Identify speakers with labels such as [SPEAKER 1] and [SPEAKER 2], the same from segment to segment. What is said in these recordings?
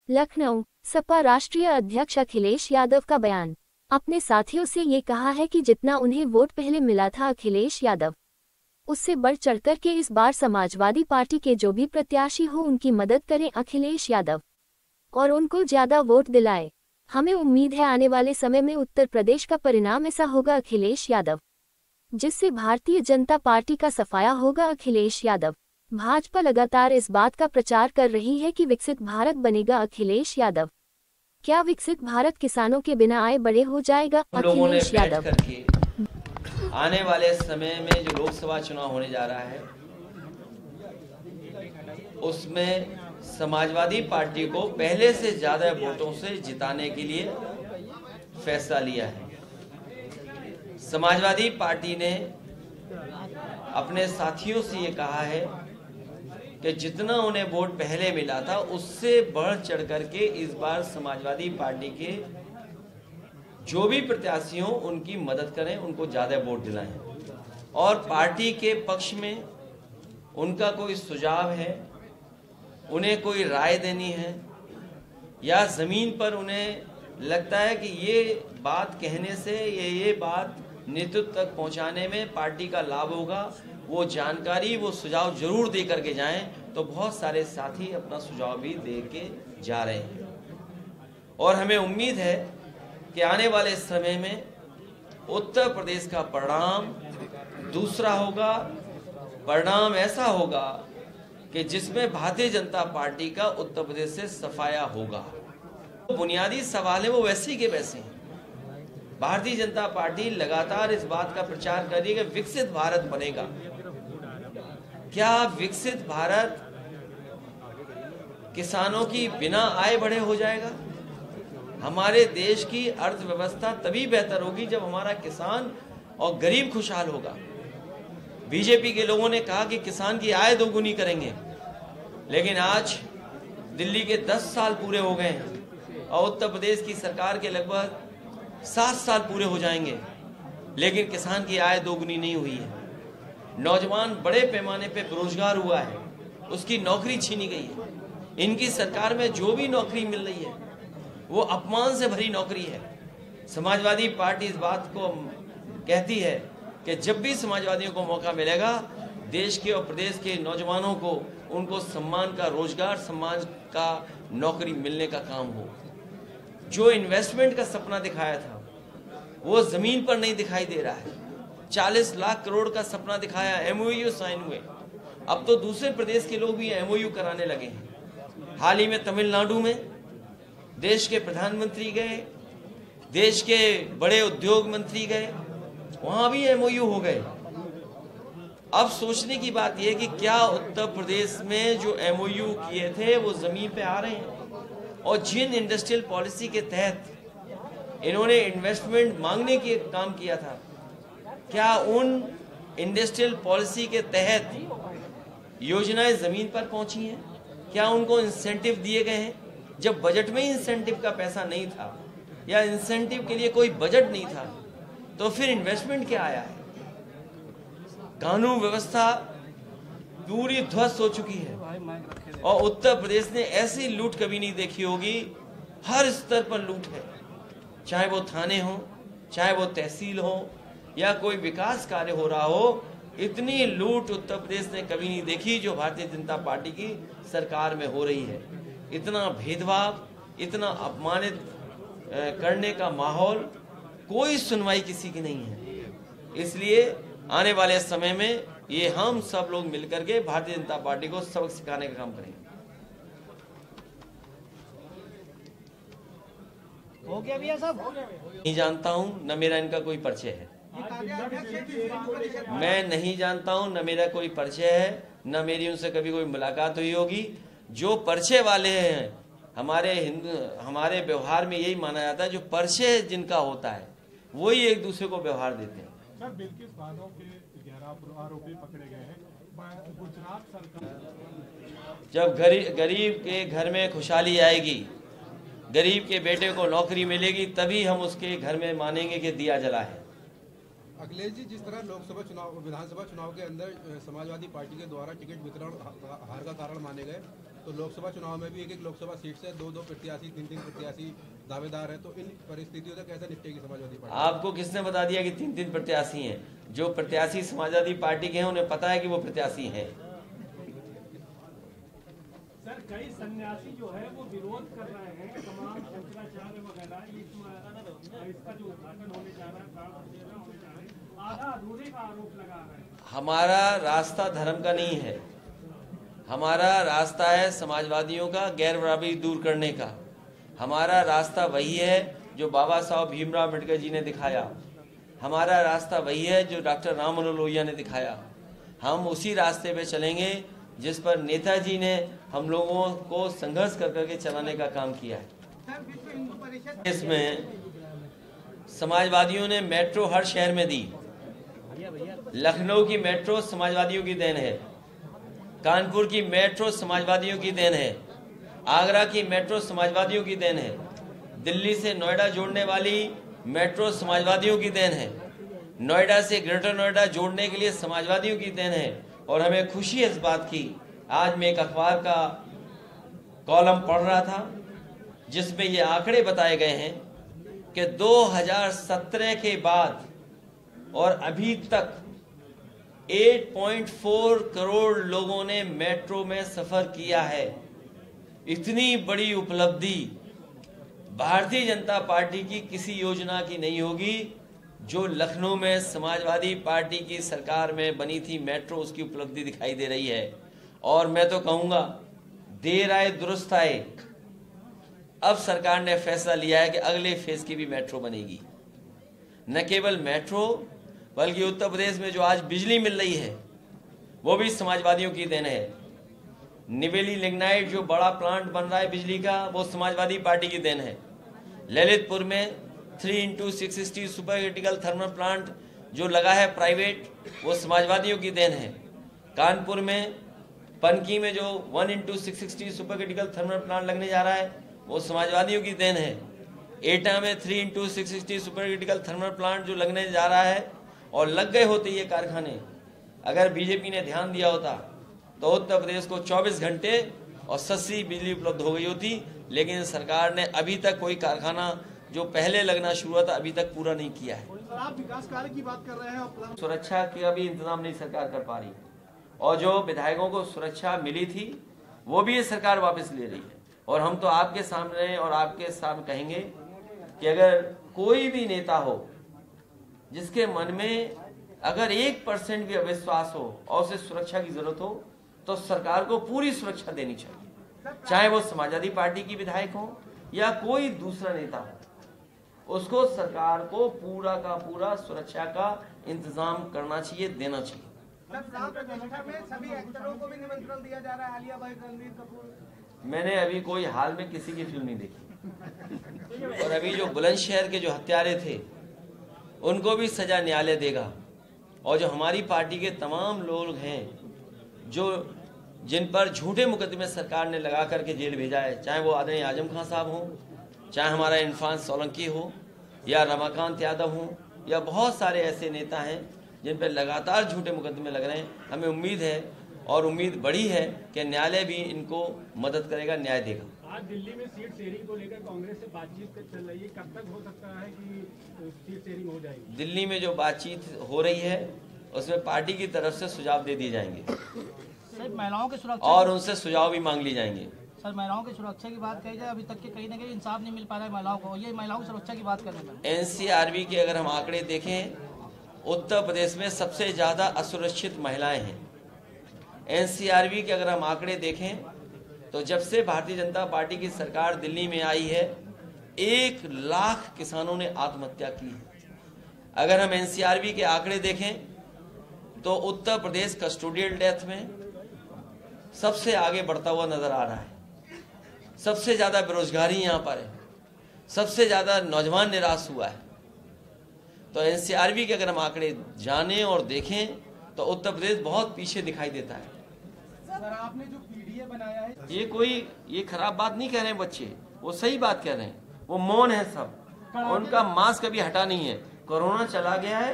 [SPEAKER 1] लखनऊ, सपा राष्ट्रीय अध्यक्ष अखिलेश यादव का बयान। अपने साथियों से ये कहा है कि जितना उन्हें वोट पहले मिला था अखिलेश यादव, उससे बढ़ चढ़कर के इस बार समाजवादी पार्टी के जो भी प्रत्याशी हो उनकी मदद करें अखिलेश यादव और उनको ज्यादा वोट दिलाए। हमें उम्मीद है आने वाले समय में उत्तर प्रदेश का परिणाम ऐसा होगा अखिलेश यादव, जिससे भारतीय जनता पार्टी का सफाया होगा अखिलेश यादव। भाजपा लगातार इस बात का प्रचार कर रही है कि विकसित भारत बनेगा अखिलेश यादव। क्या विकसित भारत किसानों के बिना आए बड़े हो जाएगा अखिलेश यादव।
[SPEAKER 2] करके आने वाले समय में जो लोकसभा चुनाव होने जा रहा है उसमें समाजवादी पार्टी को पहले से ज्यादा वोटों से जिताने के लिए फैसला लिया है। समाजवादी पार्टी ने अपने साथियों से ये कहा है कि जितना उन्हें वोट पहले मिला था उससे बढ़ चढ़ करके इस बार समाजवादी पार्टी के जो भी प्रत्याशी हों उनकी मदद करें, उनको ज्यादा वोट दिलाएं और पार्टी के पक्ष में उनका कोई सुझाव है, उन्हें कोई राय देनी है या जमीन पर उन्हें लगता है कि ये बात कहने से ये बात नेतृत्व तक पहुंचाने में पार्टी का लाभ होगा, वो जानकारी वो सुझाव जरूर दे करके जाएं। तो बहुत सारे साथी अपना सुझाव भी दे के जा रहे हैं और हमें उम्मीद है कि आने वाले समय में उत्तर प्रदेश का परिणाम दूसरा होगा। परिणाम ऐसा होगा कि जिसमें भारतीय जनता पार्टी का उत्तर प्रदेश से सफाया होगा। बुनियादी सवाल है वो वैसे के वैसे हैं। भारतीय जनता पार्टी लगातार इस बात का प्रचार कर रही है कि विकसित भारत बनेगा। क्या विकसित भारत किसानों की बिना आय बढ़े हो जाएगा? हमारे देश की अर्थव्यवस्था तभी बेहतर होगी जब हमारा किसान और गरीब खुशहाल होगा। बीजेपी के लोगों ने कहा कि किसान की आय दोगुनी करेंगे, लेकिन आज दिल्ली के 10 साल पूरे हो गए हैं और उत्तर प्रदेश की सरकार के लगभग 7 साल पूरे हो जाएंगे, लेकिन किसान की आय दोगुनी नहीं हुई है। नौजवान बड़े पैमाने पे बेरोजगार हुआ है, उसकी नौकरी छीनी गई है। इनकी सरकार में जो भी नौकरी मिल रही है वो अपमान से भरी नौकरी है। समाजवादी पार्टी इस बात को कहती है कि जब भी समाजवादियों को मौका मिलेगा देश के और प्रदेश के नौजवानों को उनको सम्मान का रोजगार, सम्मान का नौकरी मिलने का काम हो। जो इन्वेस्टमेंट का सपना दिखाया था वो जमीन पर नहीं दिखाई दे रहा है। 40 लाख करोड़ का सपना दिखाया, एमओयू साइन हुए, अब तो दूसरे प्रदेश के लोग भी एमओयू कराने लगे हैं। हाल ही में तमिलनाडु में देश के प्रधानमंत्री गए, देश के बड़े उद्योग मंत्री गए, वहां भी एमओयू हो गए। अब सोचने की बात यह कि क्या उत्तर प्रदेश में जो एमओयू किए थे वो जमीन पे आ रहे हैं और जिन इंडस्ट्रियल पॉलिसी के तहत इन्होंने इन्वेस्टमेंट मांगने के काम किया था, क्या उन इंडस्ट्रियल पॉलिसी के तहत योजनाएं जमीन पर पहुंची हैं? क्या उनको इंसेंटिव दिए गए हैं? जब बजट में इंसेंटिव का पैसा नहीं था या इंसेंटिव के लिए कोई बजट नहीं था तो फिर इन्वेस्टमेंट क्या आया है? कानून व्यवस्था पूरी ध्वस्त हो चुकी है और उत्तर प्रदेश ने ऐसी लूट कभी नहीं देखी होगी। हर स्तर पर लूट है, चाहे वो थाने हो, चाहे वो तहसील हो या कोई विकास कार्य हो रहा हो। इतनी लूट उत्तर प्रदेश ने कभी नहीं देखी जो भारतीय जनता पार्टी की सरकार में हो रही है। इतना भेदभाव, इतना अपमानित करने का माहौल, कोई सुनवाई किसी की नहीं है। इसलिए आने वाले समय में ये हम सब लोग मिलकर के भारतीय जनता पार्टी को सबक सिखाने का काम करेंगे।
[SPEAKER 3] हो गया भैया सब?
[SPEAKER 2] नहीं जानता हूं, न मेरा इनका कोई परिचय है। मैं नहीं जानता हूं, न मेरा कोई परिचय है, न मेरी उनसे कभी कोई मुलाकात हुई होगी। जो परिचय वाले हैं, हमारे व्यवहार में यही माना जाता है, जो परिचय जिनका होता है वही एक दूसरे को व्यवहार देते हैं।
[SPEAKER 4] सर, बिल्किस बानो के 11 आरोपी पकड़े गए हैं। गुजरात सरकार
[SPEAKER 2] जब गरीब के घर में खुशहाली आएगी, गरीब के बेटे को नौकरी मिलेगी, तभी हम उसके घर में मानेंगे कि दिया जला है।
[SPEAKER 5] अखिलेश जी, जिस तरह लोकसभा चुनाव, विधानसभा चुनाव के अंदर समाजवादी पार्टी के द्वारा टिकट वितरण हार का कारण माने गए, तो लोकसभा चुनाव में भी एक लोकसभा सीट से 2-2 प्रत्याशी 3-3 प्रत्याशी दावेदार हैं, तो इन परिस्थितियों से कैसे निपटेगी समाजवादी पार्टी?
[SPEAKER 2] आपको किसने बता दिया कि 3-3 प्रत्याशी हैं? जो प्रत्याशी समाजवादी पार्टी के हैं उन्हें पता है कि वो प्रत्याशी हैं।
[SPEAKER 4] सर, कई सन्यासी जो है वो विरोध कर रहे हैं, तमाम शंकराचार्य वगैरह इसका जो उद्घाटन होने जा रहा है, आधा अधूरे का आरोप लगा रहे हैं।
[SPEAKER 2] हमारा रास्ता धर्म का नहीं है, हमारा रास्ता है समाजवादियों का गैर बराबरी दूर करने का। हमारा रास्ता वही है जो बाबा साहब भीमराव अम्बेडकर जी ने दिखाया, हमारा रास्ता वही है जो डॉक्टर राम मनोहर लोहिया ने दिखाया। हम उसी रास्ते पे चलेंगे जिस पर नेताजी ने हम लोगों को संघर्ष कर करके चलाने का काम किया है। इसमें समाजवादियों ने मेट्रो हर शहर में दी। लखनऊ की मेट्रो समाजवादियों की देन है, कानपुर की मेट्रो समाजवादियों की देन है, आगरा की मेट्रो समाजवादियों की देन है, दिल्ली से नोएडा जोड़ने वाली मेट्रो समाजवादियों की देन है, नोएडा से ग्रेटर नोएडा जोड़ने के लिए समाजवादियों की देन है। और हमें खुशी है इस बात की, आज मैं एक अखबार का कॉलम पढ़ रहा था जिसमें ये आंकड़े बताए गए हैं कि 2017 के बाद और अभी तक 8.4 करोड़ लोगों ने मेट्रो में सफर किया है। इतनी बड़ी उपलब्धि भारतीय जनता पार्टी की किसी योजना की नहीं होगी। जो लखनऊ में समाजवादी पार्टी की सरकार में बनी थी मेट्रो, उसकी उपलब्धि दिखाई दे रही है। और मैं तो कहूंगा देर आए दुरुस्त आए, अब सरकार ने फैसला लिया है कि अगले फेज की भी मेट्रो बनेगी। न केवल मेट्रो बल्कि उत्तर प्रदेश में जो आज बिजली मिल रही है वो भी समाजवादियों की देन है। निवेली लिग्नाइट जो बड़ा प्लांट बन रहा है बिजली का, वो समाजवादी पार्टी की देन है। ललितपुर में 3x660 super critical thermal plant जो लगा है प्राइवेट, वो समाजवादियों की देन है। कानपुर में पनकी में जो 1x660 super critical thermal plant लगने जा रहा है, वो समाजवादियों की देन है। एटा में 3x660 super critical thermal plant जो लगने जा रहा है, और लग गए होते ये कारखाने, अगर बीजेपी ने ध्यान दिया होता तो उत्तर प्रदेश को 24 घंटे और सस्ती बिजली उपलब्ध हो गई होती। लेकिन सरकार ने अभी तक कोई कारखाना जो पहले लगना शुरू हुआ था अभी तक पूरा नहीं किया है।
[SPEAKER 4] आप विकास कार्य की बात कर रहे हैं और
[SPEAKER 2] सुरक्षा का भी इंतजाम नहीं सरकार कर पा रही, और जो विधायकों को सुरक्षा मिली थी वो भी ये सरकार वापस ले रही है। और हम तो आपके सामने और आपके सामने कहेंगे कि अगर कोई भी नेता हो जिसके मन में अगर 1% भी अविश्वास हो और उसे सुरक्षा की जरूरत हो, तो सरकार को पूरी सुरक्षा देनी चाहिए। चाहे वो समाजवादी पार्टी की विधायक हो या कोई दूसरा नेता हो, उसको सरकार को पूरा का पूरा सुरक्षा का इंतजाम करना चाहिए, देना चाहिए।
[SPEAKER 3] सभी एक्टरों को भी निमंत्रण दिया जा रहा है। आलिया भट्ट, रणबीर कपूर।
[SPEAKER 2] मैंने अभी कोई हाल में किसी की फिल्म नहीं देखी। और अभी जो बुलंदशहर के जो हत्यारे थे उनको भी सजा न्यायालय देगा। और जो हमारी पार्टी के तमाम लोग हैं जो जिन पर झूठे मुकदमे सरकार ने लगा करके जेल भेजा है, चाहे वो आदरणीय आजम खान साहब हो, चाहे हमारा इरफान सोलंकी हो, या रमाकांत यादव हो, या बहुत सारे ऐसे नेता हैं जिन पर लगातार झूठे मुकदमे लग रहे हैं। हमें उम्मीद है और उम्मीद बड़ी है कि न्यायालय भी इनको मदद करेगा, न्याय देगा।
[SPEAKER 4] आज दिल्ली में सीट शेयरिंग को लेकर कांग्रेस से बातचीत चल रही है, कब तक हो सकता है कि सीट शेयरिंग हो जाएगी?
[SPEAKER 2] दिल्ली में जो बातचीत हो रही है उसमें पार्टी की तरफ से सुझाव दे दिए जाएंगे।
[SPEAKER 6] सर, महिलाओं की सुरक्षा
[SPEAKER 2] और उनसे सुझाव भी मांग ली जाएंगे।
[SPEAKER 6] सर, महिलाओं की सुरक्षा की बात कही जाए, अभी तक के कहीं ना कहीं इंसाफ नहीं मिल पा रहा है महिलाओं को, ये महिलाओं की सुरक्षा की बात करने में।
[SPEAKER 2] एनसीआरबी के अगर हम आंकड़े देखें, उत्तर प्रदेश में सबसे ज्यादा असुरक्षित महिलाएं हैं। एनसीआरबी के अगर हम आंकड़े देखें तो जब से भारतीय जनता पार्टी की सरकार दिल्ली में आई है 1 लाख किसानों ने आत्महत्या की है। अगर हम एनसीआरबी के आंकड़े देखें तो उत्तर प्रदेश कस्टोडियल डेथ में सबसे आगे बढ़ता हुआ नजर आ रहा है। सबसे ज्यादा बेरोजगारी यहाँ पर है, सबसे ज्यादा नौजवान निराश हुआ है। तो एनसीआरबी के अगर हम आंकड़े जानें और देखें तो उत्तर प्रदेश बहुत पीछे दिखाई देता है।
[SPEAKER 3] सर, आपने जो पीडीए बनाया है,
[SPEAKER 2] ये खराब बात नहीं कह रहे हैं बच्चे, वो सही बात कह रहे हैं। वो मौन है सब, उनका मास्क कभी हटा नहीं है। कोरोना चला गया है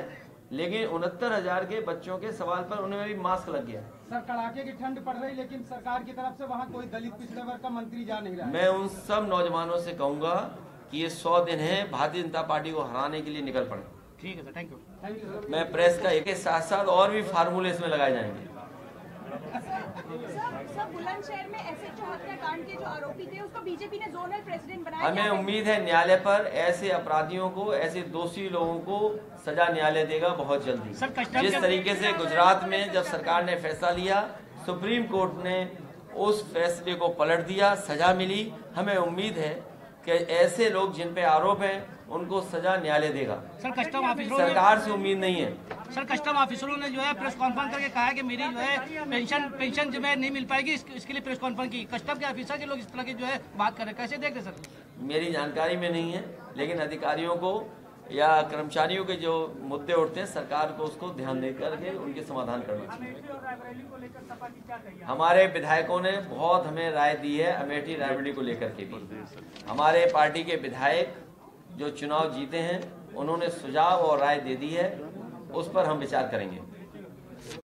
[SPEAKER 2] लेकिन 69,000 के बच्चों के सवाल पर उन्हें भी मास्क लग गया।
[SPEAKER 3] सर कड़ाके की ठंड पड़ रही, लेकिन सरकार की तरफ से वहाँ कोई दलित पिछड़े वर्ग का मंत्री जा नहीं रहा है।
[SPEAKER 2] मैं उन सब नौजवानों से कहूंगा कि ये 100 दिन है, भारतीय जनता पार्टी को हराने के लिए निकल पड़े।
[SPEAKER 6] ठीक है सर, थैंक यू।
[SPEAKER 2] मैं प्रेस का एक साथ साथ और भी फार्मूले इसमें लगाए जाएंगे।
[SPEAKER 7] सर बुलंदशहर में एसएचओ हत्याकांड के जो आरोपी थे उसको बीजेपी ने जोनल प्रेसिडेंट बनाया।
[SPEAKER 2] हमें उम्मीद है न्यायालय पर ऐसे अपराधियों को, ऐसे दोषी लोगों को सजा न्यायालय देगा बहुत जल्दी। जिस तरीके से गुजरात में जब सरकार ने फैसला लिया, सुप्रीम कोर्ट ने उस फैसले को पलट दिया, सजा मिली। हमें उम्मीद है कि ऐसे लोग जिन पे आरोप हैं उनको सजा न्यायालय देगा।
[SPEAKER 6] सर कस्टम ऑफिसरों
[SPEAKER 2] सरकार से उम्मीद नहीं है।
[SPEAKER 6] सर कस्टम ऑफिसरों ने जो है प्रेस कॉन्फ्रेंस करके कहा है कि मेरी जो है पेंशन जो है नहीं मिल पाएगी, इसके लिए प्रेस कॉन्फ्रेंस की। कस्टम के ऑफिसर के लोग इस तरह की जो है बात कर रहे हैं, कैसे देखते सर?
[SPEAKER 2] मेरी जानकारी में नहीं है, लेकिन अधिकारियों को या कर्मचारियों के जो मुद्दे उठते हैं सरकार को उसको ध्यान देकर के उनके समाधान करना चाहिए। हमारे विधायकों ने बहुत हमें राय दी है अमेठी रायबरेली को लेकर के भी। हमारे पार्टी के विधायक जो चुनाव जीते हैं उन्होंने सुझाव और राय दे दी है, उस पर हम विचार करेंगे।